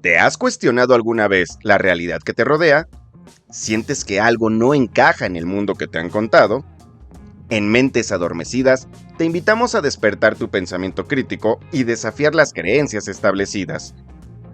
¿Te has cuestionado alguna vez la realidad que te rodea? ¿Sientes que algo no encaja en el mundo que te han contado? En Mentes Adormecidas, te invitamos a despertar tu pensamiento crítico y desafiar las creencias establecidas.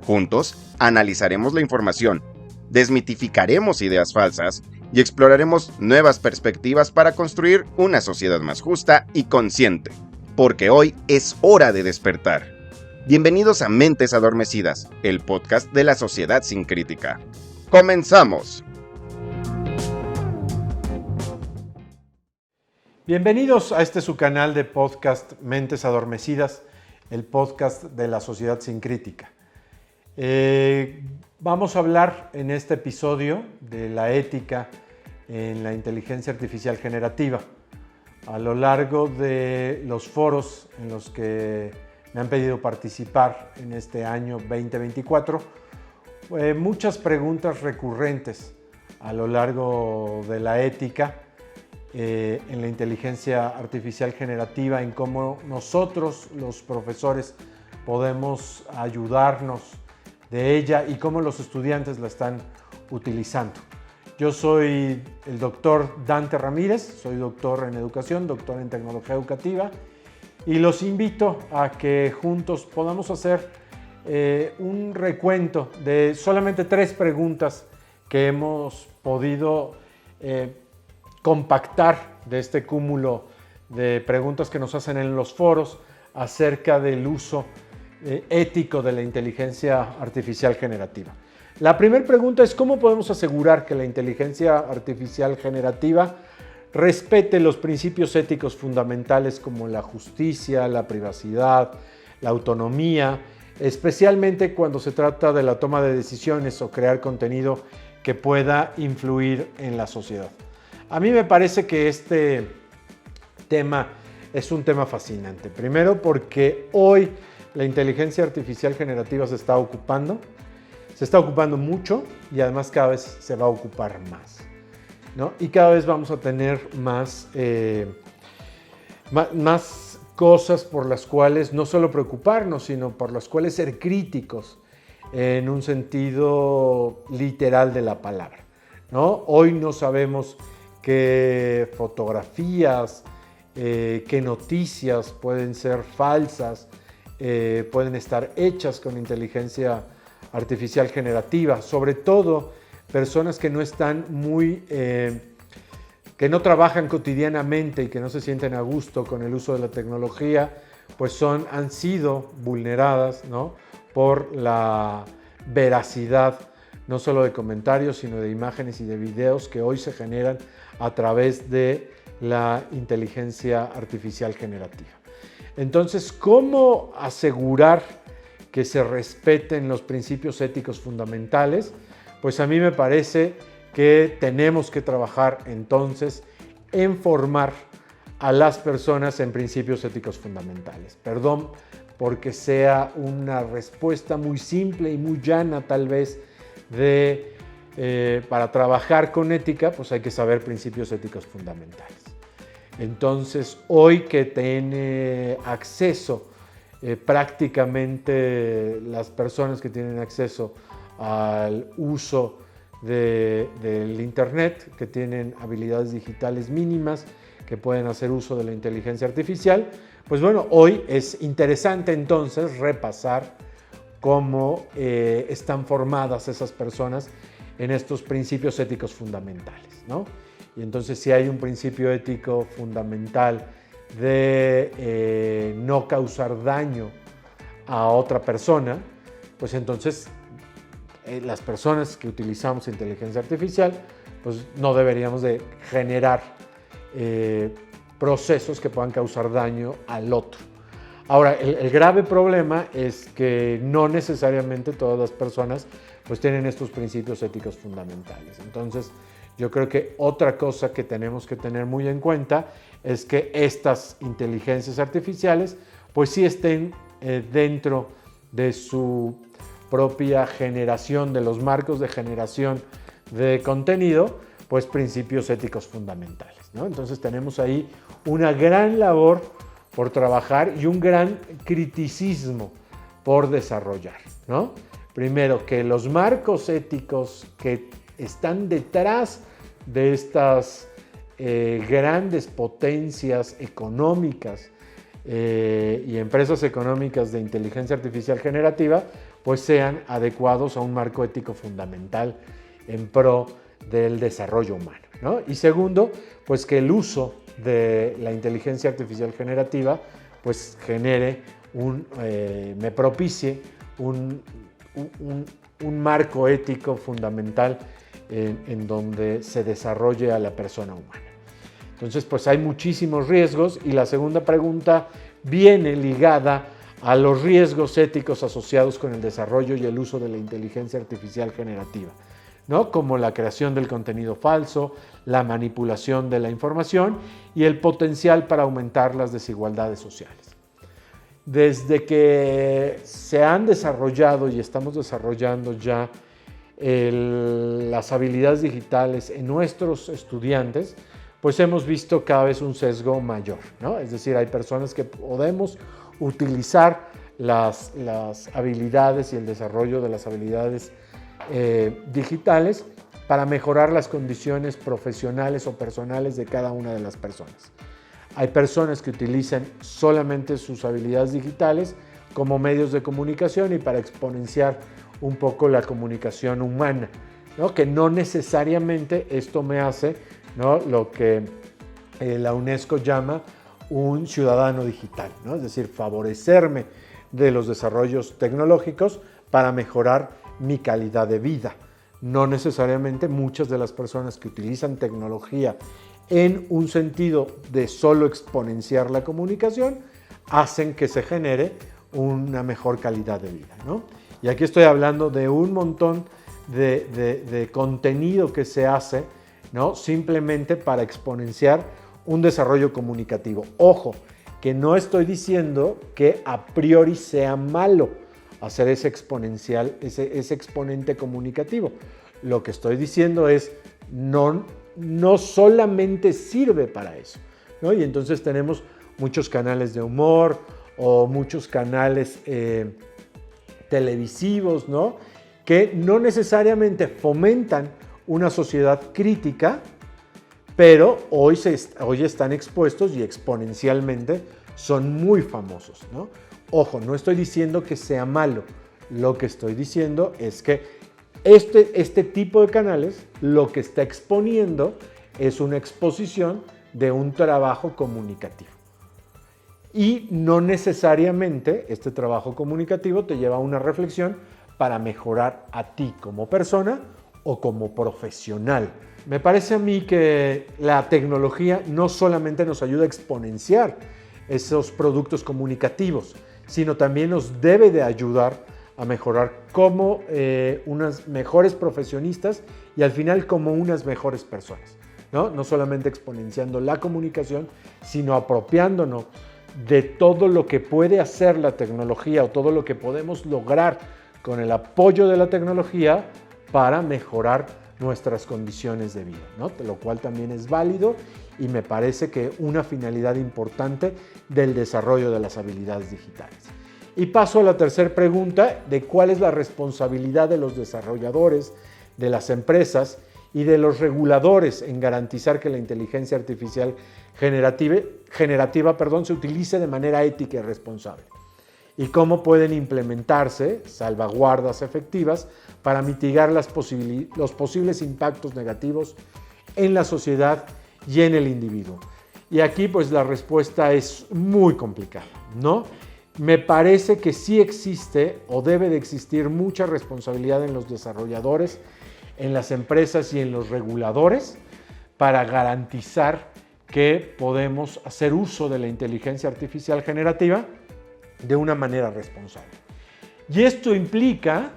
Juntos, analizaremos la información, desmitificaremos ideas falsas y exploraremos nuevas perspectivas para construir una sociedad más justa y consciente. Porque hoy es hora de despertar. Bienvenidos a Mentes Adormecidas, el podcast de la sociedad sin crítica. ¡Comenzamos! Bienvenidos a su canal de podcast Mentes Adormecidas, el podcast de la sociedad sin crítica. Vamos a hablar en este episodio de la ética en la inteligencia artificial generativa. A lo largo de los foros en los que me han pedido participar en este año 2024, muchas preguntas recurrentes a lo largo de la ética en la inteligencia artificial generativa, en cómo nosotros, los profesores, podemos ayudarnos de ella y cómo los estudiantes la están utilizando. Yo soy el doctor Dante Ramírez, soy doctor en educación, doctor en tecnología educativa, y los invito a que juntos podamos hacer un recuento de solamente 3 preguntas que hemos podido compactar de este cúmulo de preguntas que nos hacen en los foros acerca del uso ético de la inteligencia artificial generativa. La primera pregunta es: ¿cómo podemos asegurar que la inteligencia artificial generativa respete los principios éticos fundamentales como la justicia, la privacidad, la autonomía, especialmente cuando se trata de la toma de decisiones o crear contenido que pueda influir en la sociedad? A mí me parece que este tema es un tema fascinante. Primero, porque hoy la inteligencia artificial generativa se está ocupando mucho, y además cada vez se va a ocupar más, ¿no? Y cada vez vamos a tener más cosas por las cuales no solo preocuparnos, sino por las cuales ser críticos en un sentido literal de la palabra, ¿no? Hoy no sabemos qué fotografías, qué noticias pueden ser falsas, pueden estar hechas con inteligencia artificial generativa, sobre todo personas que no están que no trabajan cotidianamente y que no se sienten a gusto con el uso de la tecnología, pues han sido vulneradas, ¿no?, por la veracidad no solo de comentarios, sino de imágenes y de videos que hoy se generan a través de la inteligencia artificial generativa. Entonces, ¿cómo asegurar que se respeten los principios éticos fundamentales? Pues a mí me parece que tenemos que trabajar entonces en formar a las personas en principios éticos fundamentales. Perdón porque sea una respuesta muy simple y muy llana tal vez para trabajar con ética, pues hay que saber principios éticos fundamentales. Entonces, hoy que tiene acceso prácticamente las personas que tienen acceso al uso del Internet, que tienen habilidades digitales mínimas, que pueden hacer uso de la inteligencia artificial, pues bueno, hoy es interesante entonces repasar cómo están formadas esas personas en estos principios éticos fundamentales, ¿no? Y entonces, si hay un principio ético fundamental de no causar daño a otra persona, pues entonces las personas que utilizamos inteligencia artificial, pues no deberíamos de generar procesos que puedan causar daño al otro. Ahora, el grave problema es que no necesariamente todas las personas pues tienen estos principios éticos fundamentales. Entonces, yo creo que otra cosa que tenemos que tener muy en cuenta es que estas inteligencias artificiales pues sí estén dentro de su propia generación, de los marcos de generación de contenido, pues principios éticos fundamentales, ¿no? Entonces tenemos ahí una gran labor por trabajar y un gran criticismo por desarrollar, ¿no? primero, que los marcos éticos que están detrás de estas grandes potencias económicas y empresas económicas de inteligencia artificial generativa, pues sean adecuados a un marco ético fundamental en pro del desarrollo humano, ¿no? Y segundo, pues que el uso de la inteligencia artificial generativa pues genere me propicie un marco ético fundamental en donde se desarrolle a la persona humana. Entonces, pues hay muchísimos riesgos y la segunda pregunta viene ligada a los riesgos éticos asociados con el desarrollo y el uso de la inteligencia artificial generativa, ¿no? Como la creación del contenido falso, la manipulación de la información y el potencial para aumentar las desigualdades sociales. Desde que se han desarrollado y estamos desarrollando ya las habilidades digitales en nuestros estudiantes, pues hemos visto cada vez un sesgo mayor, ¿no? Es decir, hay personas que podemos utilizar las habilidades y el desarrollo de las habilidades digitales para mejorar las condiciones profesionales o personales de cada una de las personas. Hay personas que utilizan solamente sus habilidades digitales como medios de comunicación y para exponenciar un poco la comunicación humana, ¿no? Que no necesariamente esto me hace, ¿no?, lo que la UNESCO llama un ciudadano digital, ¿no? Es decir, favorecerme de los desarrollos tecnológicos para mejorar mi calidad de vida. No necesariamente muchas de las personas que utilizan tecnología en un sentido de solo exponenciar la comunicación hacen que se genere una mejor calidad de vida, ¿no? Y aquí estoy hablando de un montón de contenido que se hace, ¿no?, simplemente para exponenciar un desarrollo comunicativo. Ojo, que no estoy diciendo que a priori sea malo hacer ese exponencial, ese exponente comunicativo. Lo que estoy diciendo es no solamente sirve para eso, ¿no? Y entonces tenemos muchos canales de humor o muchos canales televisivos, ¿no?, que no necesariamente fomentan una sociedad crítica, pero hoy están expuestos y exponencialmente son muy famosos, ¿no? Ojo, no estoy diciendo que sea malo. Lo que estoy diciendo es que este tipo de canales lo que está exponiendo es una exposición de un trabajo comunicativo. Y no necesariamente este trabajo comunicativo te lleva a una reflexión para mejorar a ti como persona o como profesional. Me parece a mí que la tecnología no solamente nos ayuda a exponenciar esos productos comunicativos, sino también nos debe de ayudar a mejorar como unas mejores profesionistas y al final como unas mejores personas, ¿no? No solamente exponenciando la comunicación, sino apropiándonos de todo lo que puede hacer la tecnología o todo lo que podemos lograr con el apoyo de la tecnología para mejorar nuestras condiciones de vida, ¿no? Lo cual también es válido y me parece que una finalidad importante del desarrollo de las habilidades digitales. Y paso a la tercera pregunta de cuál es la responsabilidad de los desarrolladores, de las empresas y de los reguladores en garantizar que la inteligencia artificial generativa se utilice de manera ética y responsable. Y cómo pueden implementarse salvaguardas efectivas para mitigar los posibles impactos negativos en la sociedad y en el individuo. Y aquí pues la respuesta es muy complicada, ¿no? Me parece que sí existe o debe de existir mucha responsabilidad en los desarrolladores, en las empresas y en los reguladores para garantizar que podemos hacer uso de la inteligencia artificial generativa de una manera responsable. Y esto implica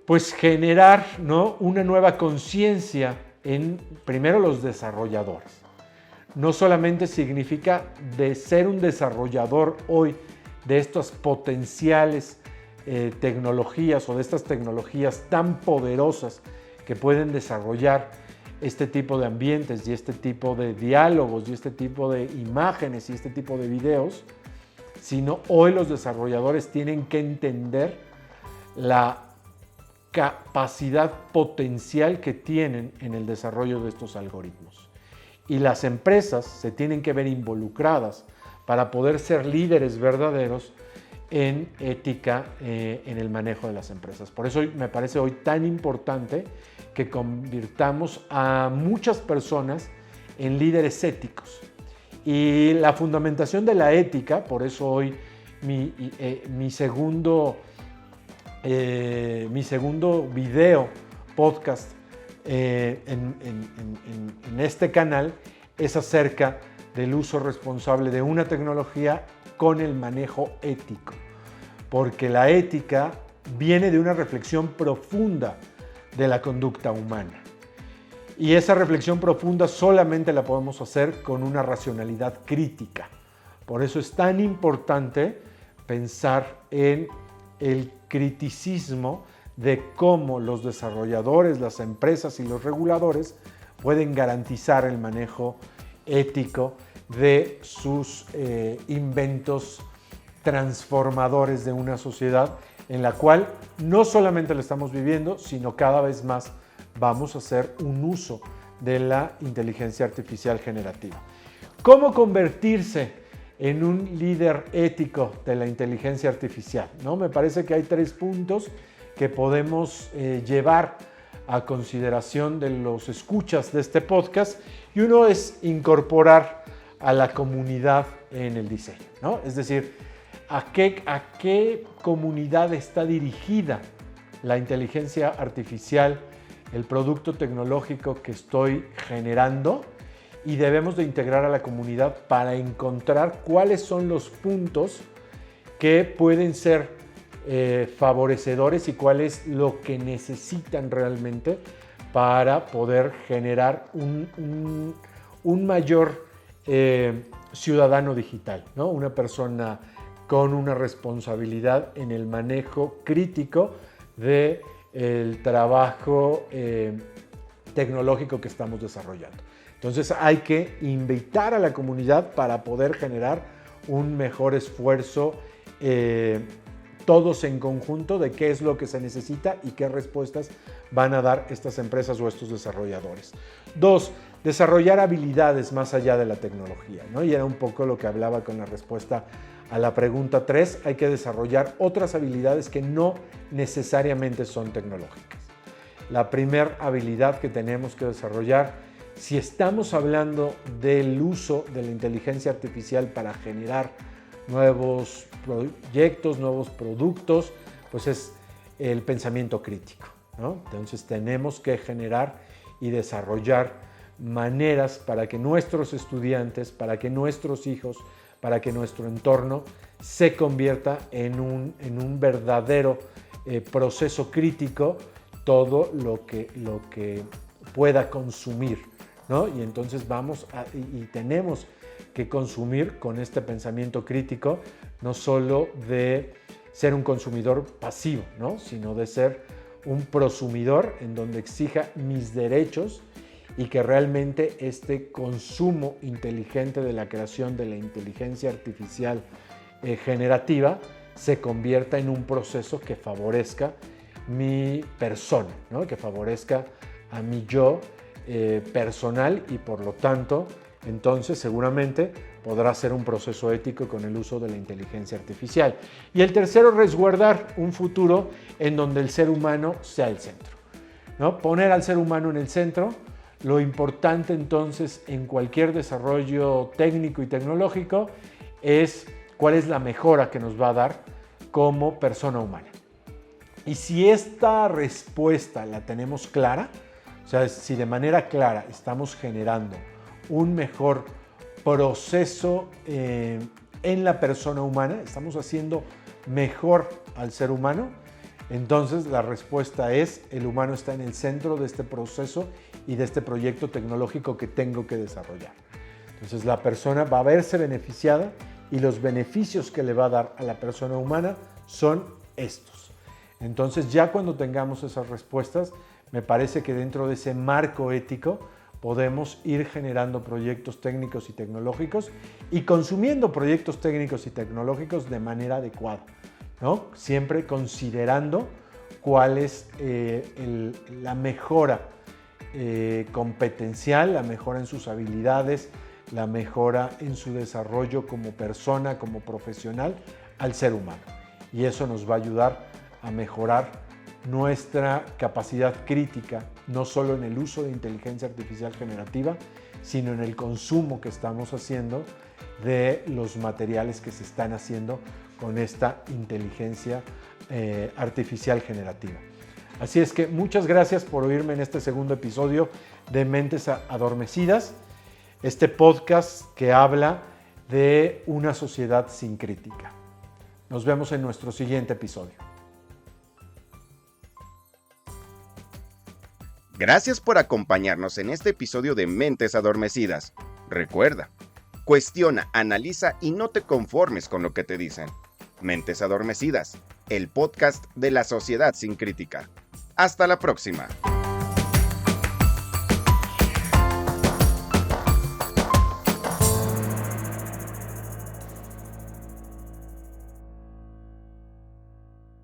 pues generar, ¿no?, una nueva conciencia en primero los desarrolladores. No solamente significa de ser un desarrollador hoy de estas potenciales tecnologías o de estas tecnologías tan poderosas que pueden desarrollar este tipo de ambientes y este tipo de diálogos y este tipo de imágenes y este tipo de videos, sino hoy los desarrolladores tienen que entender la capacidad potencial que tienen en el desarrollo de estos algoritmos. Y las empresas se tienen que ver involucradas para poder ser líderes verdaderos en ética en el manejo de las empresas. Por eso me parece hoy tan importante que convirtamos a muchas personas en líderes éticos. Y la fundamentación de la ética, por eso hoy mi segundo video, podcast en este canal es acerca del uso responsable de una tecnología con el manejo ético, porque la ética viene de una reflexión profunda de la conducta humana. Y esa reflexión profunda solamente la podemos hacer con una racionalidad crítica. Por eso es tan importante pensar en el criticismo de cómo los desarrolladores, las empresas y los reguladores pueden garantizar el manejo ético de sus inventos transformadores de una sociedad en la cual no solamente lo estamos viviendo, sino cada vez más vamos a hacer un uso de la inteligencia artificial generativa. ¿Cómo convertirse en un líder ético de la inteligencia artificial? ¿No? Me parece que hay 3 puntos que podemos llevar a consideración de los escuchas de este podcast, y uno es incorporar a la comunidad en el diseño, ¿no? Es decir, ¿a qué comunidad está dirigida la inteligencia artificial, el producto tecnológico que estoy generando? Y debemos de integrar a la comunidad para encontrar cuáles son los puntos que pueden ser favorecedores y cuál es lo que necesitan realmente para poder generar un mayor ciudadano digital, ¿no? Una persona con una responsabilidad en el manejo crítico del trabajo tecnológico que estamos desarrollando. Entonces hay que invitar a la comunidad para poder generar un mejor esfuerzo todos en conjunto de qué es lo que se necesita y qué respuestas van a dar estas empresas o estos desarrolladores. 2, desarrollar habilidades más allá de la tecnología, ¿no? Y era un poco lo que hablaba con la respuesta a la pregunta 3, hay que desarrollar otras habilidades que no necesariamente son tecnológicas. La primera habilidad que tenemos que desarrollar, si estamos hablando del uso de la inteligencia artificial para generar nuevos proyectos, nuevos productos, pues es el pensamiento crítico, ¿no? Entonces tenemos que generar y desarrollar maneras para que nuestros estudiantes, para que nuestros hijos, para que nuestro entorno se convierta en un verdadero proceso crítico, todo lo que pueda consumir, ¿no? Y entonces tenemos que consumir con este pensamiento crítico, no solo de ser un consumidor pasivo, ¿no? Sino de ser un prosumidor en donde exija mis derechos y que realmente este consumo inteligente de la creación de la inteligencia artificial generativa se convierta en un proceso que favorezca mi persona, ¿no? Que favorezca a mi yo personal y por lo tanto entonces seguramente podrá ser un proceso ético con el uso de la inteligencia artificial. Y el tercero, resguardar un futuro en donde el ser humano sea el centro, ¿no? Poner al ser humano en el centro. Lo importante entonces en cualquier desarrollo técnico y tecnológico es cuál es la mejora que nos va a dar como persona humana. Y si esta respuesta la tenemos clara, o sea, si de manera clara estamos generando un mejor proceso en la persona humana, estamos haciendo mejor al ser humano, entonces la respuesta es: el humano está en el centro de este proceso y de este proyecto tecnológico que tengo que desarrollar. Entonces la persona va a verse beneficiada y los beneficios que le va a dar a la persona humana son estos. Entonces ya cuando tengamos esas respuestas, me parece que dentro de ese marco ético podemos ir generando proyectos técnicos y tecnológicos y consumiendo proyectos técnicos y tecnológicos de manera adecuada, ¿no? Siempre considerando cuál es la mejora competencial, la mejora en sus habilidades, la mejora en su desarrollo como persona, como profesional al ser humano. Y eso nos va a ayudar a mejorar nuestra capacidad crítica, no solo en el uso de inteligencia artificial generativa, sino en el consumo que estamos haciendo de los materiales que se están haciendo con esta inteligencia artificial generativa. Así es que muchas gracias por oírme en este segundo episodio de Mentes Adormecidas, este podcast que habla de una sociedad sin crítica. Nos vemos en nuestro siguiente episodio. Gracias por acompañarnos en este episodio de Mentes Adormecidas. Recuerda, cuestiona, analiza y no te conformes con lo que te dicen. Mentes Adormecidas, el podcast de la sociedad sin crítica. Hasta la próxima.